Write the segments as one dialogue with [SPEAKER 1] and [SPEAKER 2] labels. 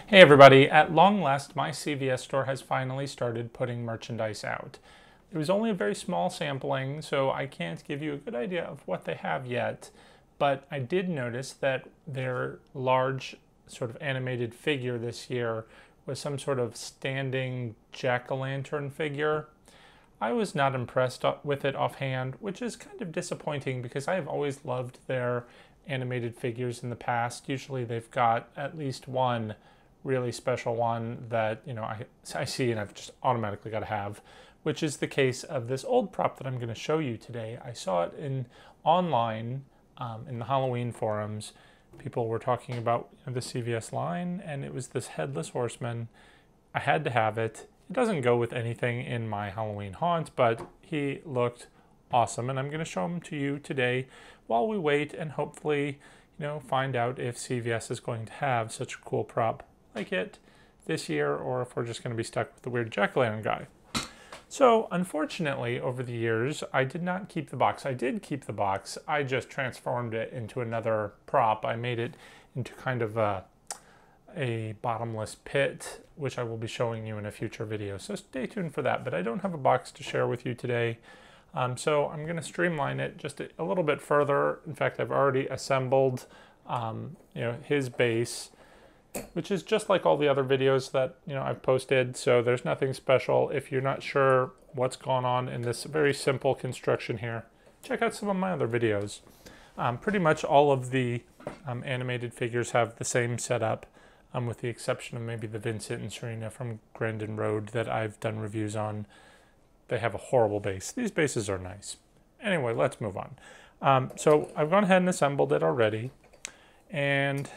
[SPEAKER 1] Hey everybody, at long last my CVS store has finally started putting merchandise out. It was only a very small sampling, so I can't give you a good idea of what they have yet, but I did notice that their large sort of animated figure this year was some sort of standing jack-o'-lantern figure. I was not impressed with it offhand, which is kind of disappointing because I have always loved their animated figures in the past. Usually they've got at least one really special one that, you know, I see and I've just automatically got to have, which is the case of this old prop that I'm going to show you today. I saw it online in the Halloween forums. People were talking about the CVS line, and it was this Headless Horseman. I had to have it. It doesn't go with anything in my Halloween haunt, but he looked awesome, and I'm going to show him to you today while we wait and hopefully, find out if CVS is going to have such a cool prop like it this year, or if we're just going to be stuck with the weird jack-o'-lantern guy. So unfortunately, over the years, I did not keep the box. I did keep the box. I just transformed it into another prop. I made it into kind of a bottomless pit, which I will be showing you in a future video. So stay tuned for that. But I don't have a box to share with you today. So I'm going to streamline it just a little bit further. In fact, I've already assembled his base, which is just like all the other videos that I've posted. So there's nothing special. If you're not sure what's going on in this very simple construction here, check out some of my other videos. Pretty much all of the animated figures have the same setup, with the exception of maybe the Vincent and Serena from Grandin Road that I've done reviews on. They have a horrible base. These bases are nice. Anyway, let's move on. So I've gone ahead and assembled it already, and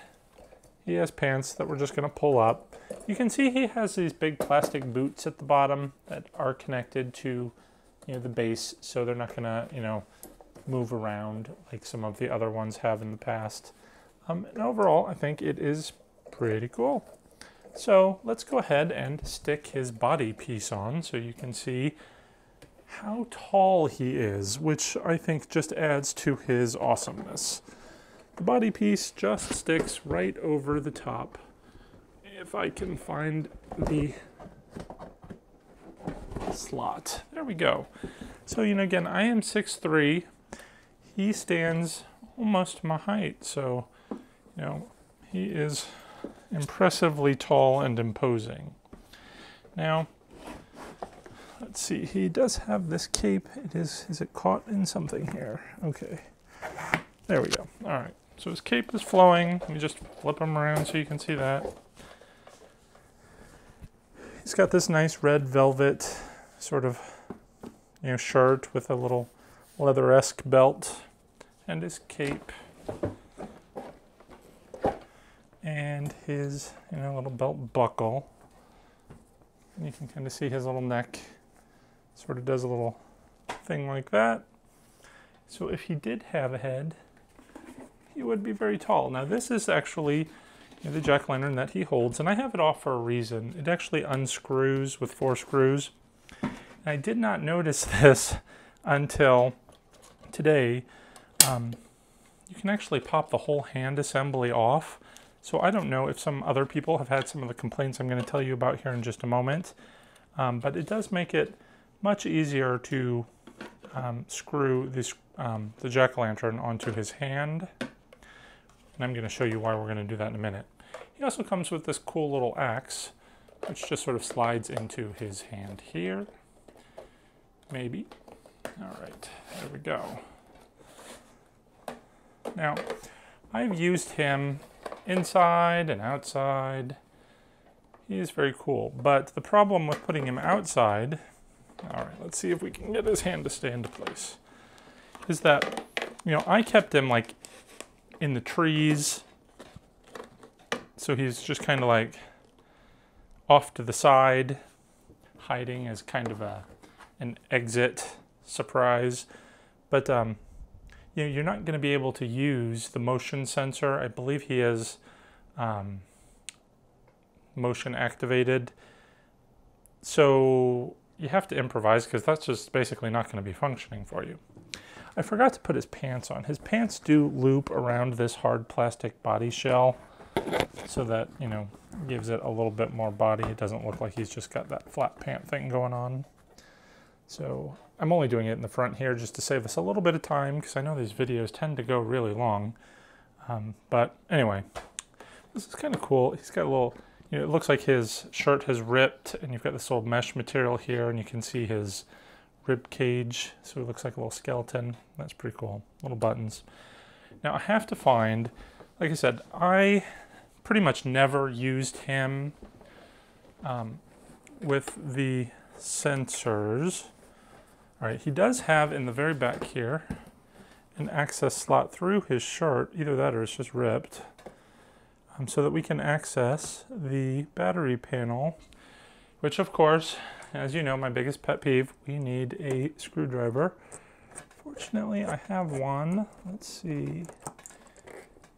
[SPEAKER 1] he has pants that we're just going to pull up. You can see he has these big plastic boots at the bottom that are connected to the base, so they're not going to move around like some of the other ones have in the past. And overall, I think it is pretty cool. So let's go ahead and stick his body piece on so you can see how tall he is, which I think just adds to his awesomeness. The body piece just sticks right over the top. If I can find the slot. There we go. So, again, I am 6'3". He stands almost my height. So, he is impressively tall and imposing. Now, let's see. He does have this cape. Is it caught in something here? Okay. There we go. All right. So his cape is flowing. Let me just flip him around so you can see that. He's got this nice red velvet sort of shirt with a little leather-esque belt, and his cape, and his little belt buckle. And you can kind of see his little neck sort of does a little thing like that. So if he did have a head, he would be very tall. Now this is actually the jack-o'-lantern that he holds, and I have it off for a reason. It actually unscrews with 4 screws. And I did not notice this until today. You can actually pop the whole hand assembly off. So I don't know if some other people have had some of the complaints I'm going to tell you about here in just a moment. But it does make it much easier to screw the jack-o'-lantern onto his hand. And I'm going to show you why we're going to do that in a minute. He also comes with this cool little axe, which just sort of slides into his hand here. Maybe. All right, there we go. Now, I've used him inside and outside. He is very cool, but the problem with putting him outside, all right, let's see if we can get his hand to stay into place, is that, I kept him like in the trees, so he's just kind of like off to the side, hiding as kind of an exit surprise. But you're not going to be able to use the motion sensor. I believe he has motion activated, so you have to improvise because that's just basically not going to be functioning for you. I forgot to put his pants on. His pants do loop around this hard plastic body shell, so that, you know, gives it a little bit more body. It doesn't look like he's just got that flat pant thing going on. So I'm only doing it in the front here just to save us a little bit of time, because I know these videos tend to go really long. But anyway, this is kind of cool. He's got a little, you know, it looks like his shirt has ripped, and you've got this old mesh material here, and you can see his rib cage, so it looks like a little skeleton. That's pretty cool. Little buttons. Now I have to find, like I said, I pretty much never used him with the sensors. All right, he does have in the very back here an access slot through his shirt, either that or it's just ripped, so that we can access the battery panel, which of course, as you know, my biggest pet peeve, we need a screwdriver. Fortunately, I have one. Let's see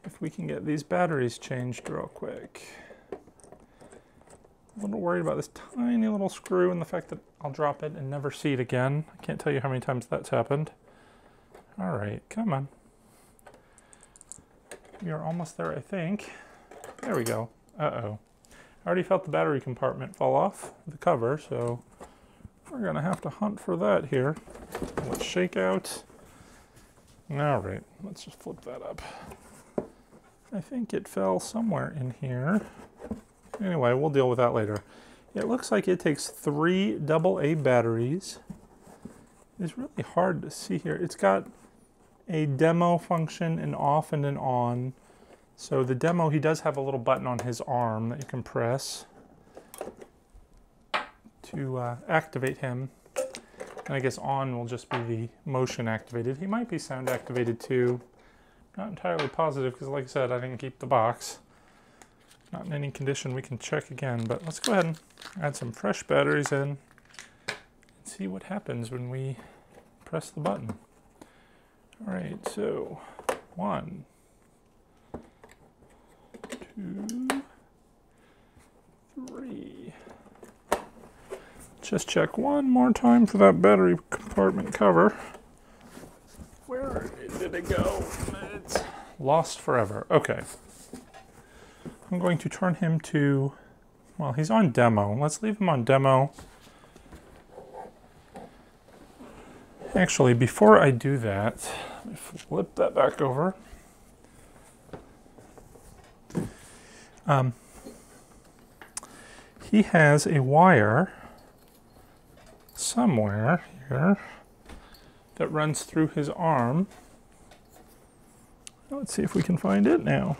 [SPEAKER 1] if we can get these batteries changed real quick. A little worried about this tiny little screw and the fact that I'll drop it and never see it again. I can't tell you how many times that's happened. All right, come on. We are almost there, I think. There we go. Uh-oh. I already felt the battery compartment fall off the cover, so we're gonna have to hunt for that here. Let's shake out. All right, let's just flip that up. I think it fell somewhere in here. Anyway, we'll deal with that later. It looks like it takes 3 AA batteries. It's really hard to see here. It's got a demo function, an off and an on. So the demo, he does have a little button on his arm that you can press to activate him. And I guess on will just be the motion activated. He might be sound activated too. Not entirely positive because, like I said, I didn't keep the box. Not in any condition. We can check again, but let's go ahead and add some fresh batteries in and see what happens when we press the button. All right, so 1, 2, 3. Just check one more time for that battery compartment cover. Where did it go? It's lost forever. Okay. I'm going to turn him to, well, he's on demo. Let's leave him on demo. Actually, before I do that, let me flip that back over. He has a wire somewhere here that runs through his arm. Let's see if we can find it now.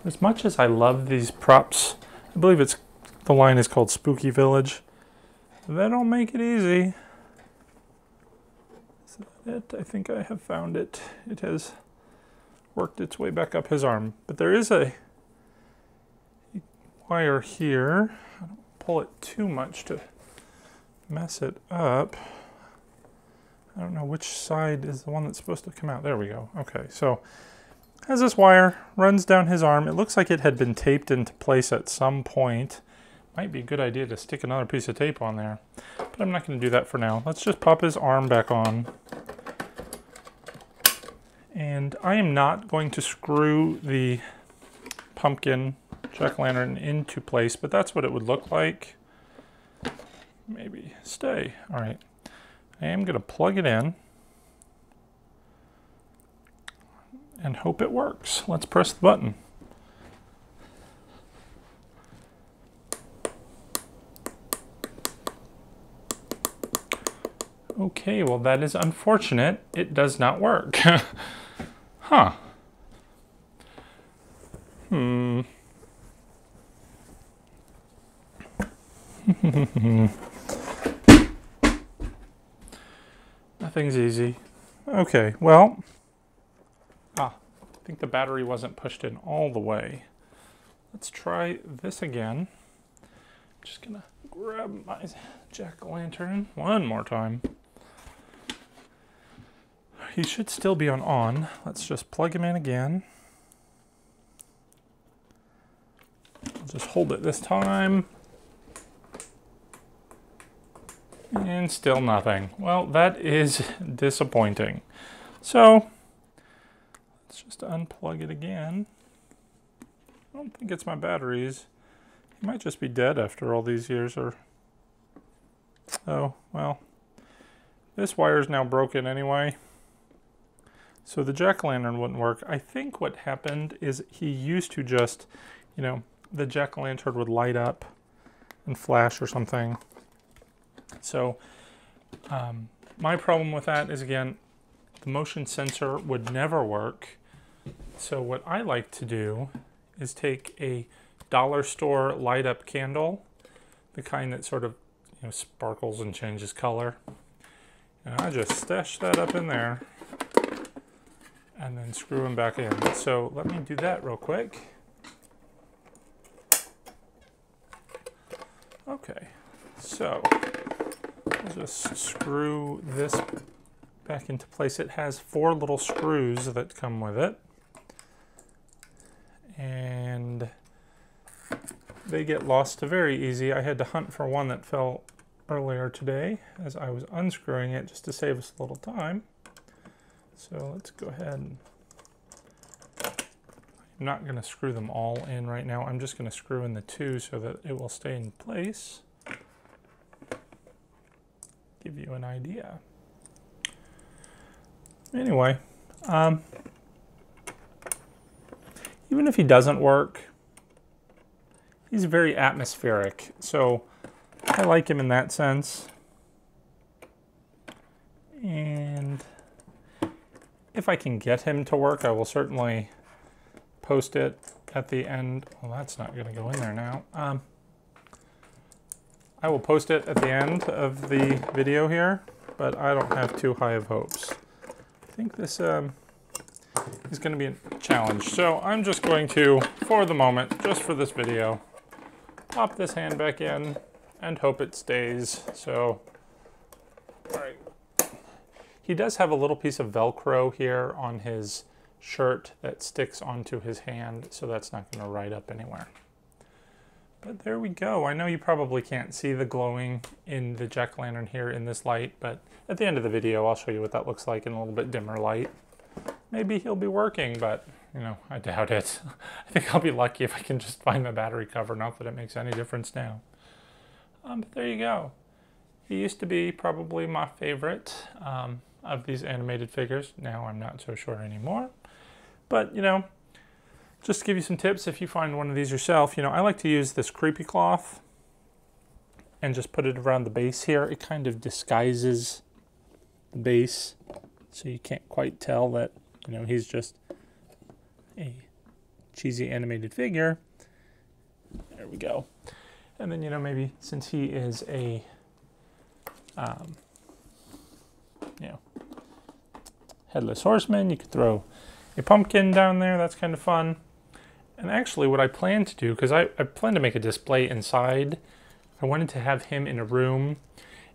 [SPEAKER 1] As much as I love these props, I believe the line is called Spooky Village. They don't make it easy. Is that it? I think I have found it. It has worked its way back up his arm. But there is a wire here. I don't pull it too much to mess it up. I don't know which side is the one that's supposed to come out. There we go. Okay, so as this wire runs down his arm, it looks like it had been taped into place at some point. Might be a good idea to stick another piece of tape on there, but I'm not going to do that for now. Let's just pop his arm back on. And I am not going to screw the pumpkin jack-o'-lantern into place, but that's what it would look like. Maybe stay. All right. I am going to plug it in and hope it works. Let's press the button. Okay, well that is unfortunate. It does not work. Huh. Nothing's easy. Okay, well, I think the battery wasn't pushed in all the way. Let's try this again. Just gonna grab my jack-o'-lantern one more time. He should still be on. Let's just plug him in again. I'll just hold it this time. And still nothing. Well, that is disappointing. So, Let's just unplug it again. I don't think it's my batteries. He might just be dead after all these years, or... Oh, well. This wire's now broken anyway. So the jack-o'-lantern wouldn't work. I think what happened is he used to just, you know, the jack-o'-lantern would light up and flash or something. So my problem with that is, again, the motion sensor would never work. So what I like to do is take a dollar store light up candle, the kind that sort of, you know, sparkles and changes color. And I just stash that up in there and then screw them back in. So let me do that real quick. Okay, so I'll just screw this back into place. It has 4 little screws that come with it, and they get lost very easy. I had to hunt for one that fell earlier today as I was unscrewing it just to save us a little time. So let's go ahead and... I'm not going to screw them all in right now. I'm just going to screw in the 2 so that it will stay in place. Give you an idea. Anyway, even if he doesn't work, he's very atmospheric, so I like him in that sense. And if I can get him to work, I will certainly post it at the end. Well, that's not going to go in there now. I will post it at the end of the video here, but I don't have too high of hopes. I think this is going to be a challenge. So I'm just going to, for the moment, just for this video, pop this hand back in and hope it stays. So, all right. He does have a little piece of Velcro here on his shirt that sticks onto his hand, so that's not going to ride up anywhere. But there we go. I know you probably can't see the glowing in the jack-o'-lantern here in this light, but at the end of the video I'll show you what that looks like in a little bit dimmer light. Maybe he'll be working, but you know, I doubt it. I think I'll be lucky if I can just find my battery cover, not that it makes any difference now. But there you go. He used to be probably my favorite of these animated figures. Now I'm not so sure anymore. But, you know, just to give you some tips if you find one of these yourself, you know, I like to use this creepy cloth and just put it around the base here. It kind of disguises the base so you can't quite tell that, you know, he's just a cheesy animated figure. There we go. And then, you know, maybe since he is a, you know, headless horseman, you could throw a pumpkin down there. That's kind of fun. And actually what I plan to do, because I plan to make a display inside, I wanted to have him in a room.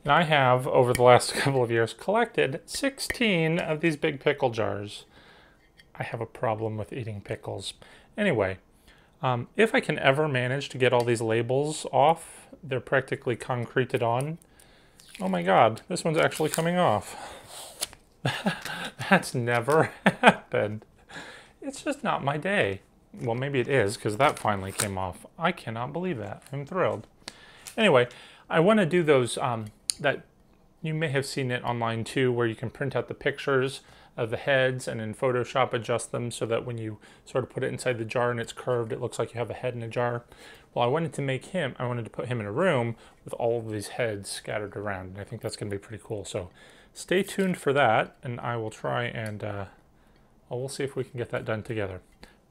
[SPEAKER 1] And I have, over the last couple of years, collected 16 of these big pickle jars. I have a problem with eating pickles. Anyway, if I can ever manage to get all these labels off, they're practically concreted on. Oh my God, this one's actually coming off. That's never happened. It's just not my day. Well, maybe it is, because that finally came off. I cannot believe that. I'm thrilled. Anyway, I want to do those, that you may have seen it online too, where you can print out the pictures of the heads and in Photoshop adjust them so that when you sort of put it inside the jar and it's curved, it looks like you have a head in a jar. Well, I wanted to put him in a room with all of these heads scattered around, and I think that's going to be pretty cool. So stay tuned for that, and I will try and we'll see if we can get that done together.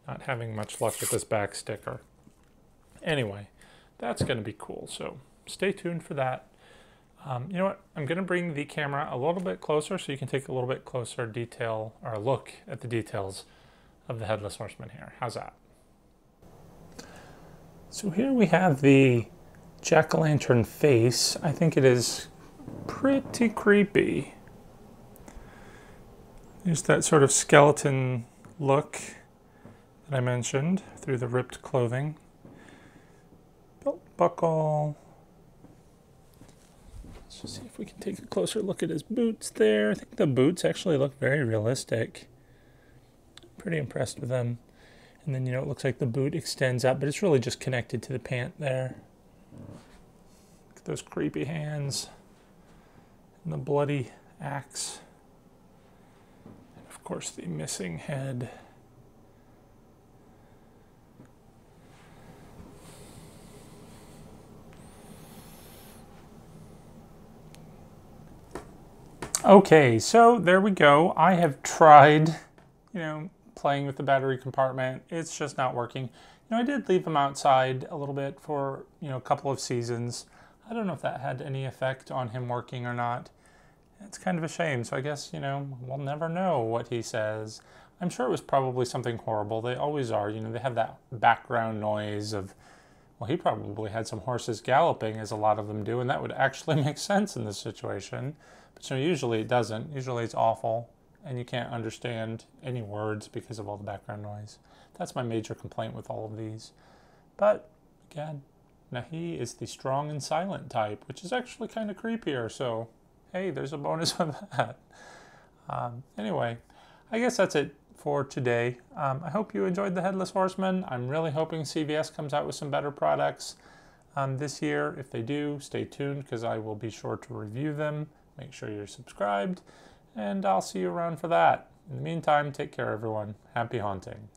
[SPEAKER 1] Not having much luck with this back sticker. Anyway, that's going to be cool, so stay tuned for that. You know what? I'm going to bring the camera a little bit closer so you can take a little bit closer detail or look at the details of the Headless Horseman here. How's that? So here we have the jack-o'-lantern face. I think it is pretty creepy. There's that sort of skeleton look that I mentioned through the ripped clothing. Belt buckle. Let's just see if we can take a closer look at his boots there. I think the boots actually look very realistic. pretty impressed with them. And then, it looks like the boot extends up, but it's really just connected to the pant there. Look at those creepy hands and the bloody axe. And of course, the missing head. Okay, so there we go. I have tried, playing with the battery compartment. It's just not working. I did leave them outside a little bit for, a couple of seasons. I don't know if that had any effect on him working or not. It's kind of a shame. So I guess, we'll never know what he says. I'm sure it was probably something horrible. They always are. They have that background noise of, well, he probably had some horses galloping, as a lot of them do, and that would actually make sense in this situation. But usually it doesn't. Usually it's awful, and you can't understand any words because of all the background noise. That's my major complaint with all of these. But, again, now he is the strong and silent type, which is actually kind of creepier, so hey, there's a bonus with that. Anyway, I guess that's it for today. I hope you enjoyed the Headless Horseman. I'm really hoping CVS comes out with some better products this year. If they do, stay tuned because I will be sure to review them. Make sure you're subscribed, and I'll see you around for that. In the meantime, take care, everyone. Happy haunting.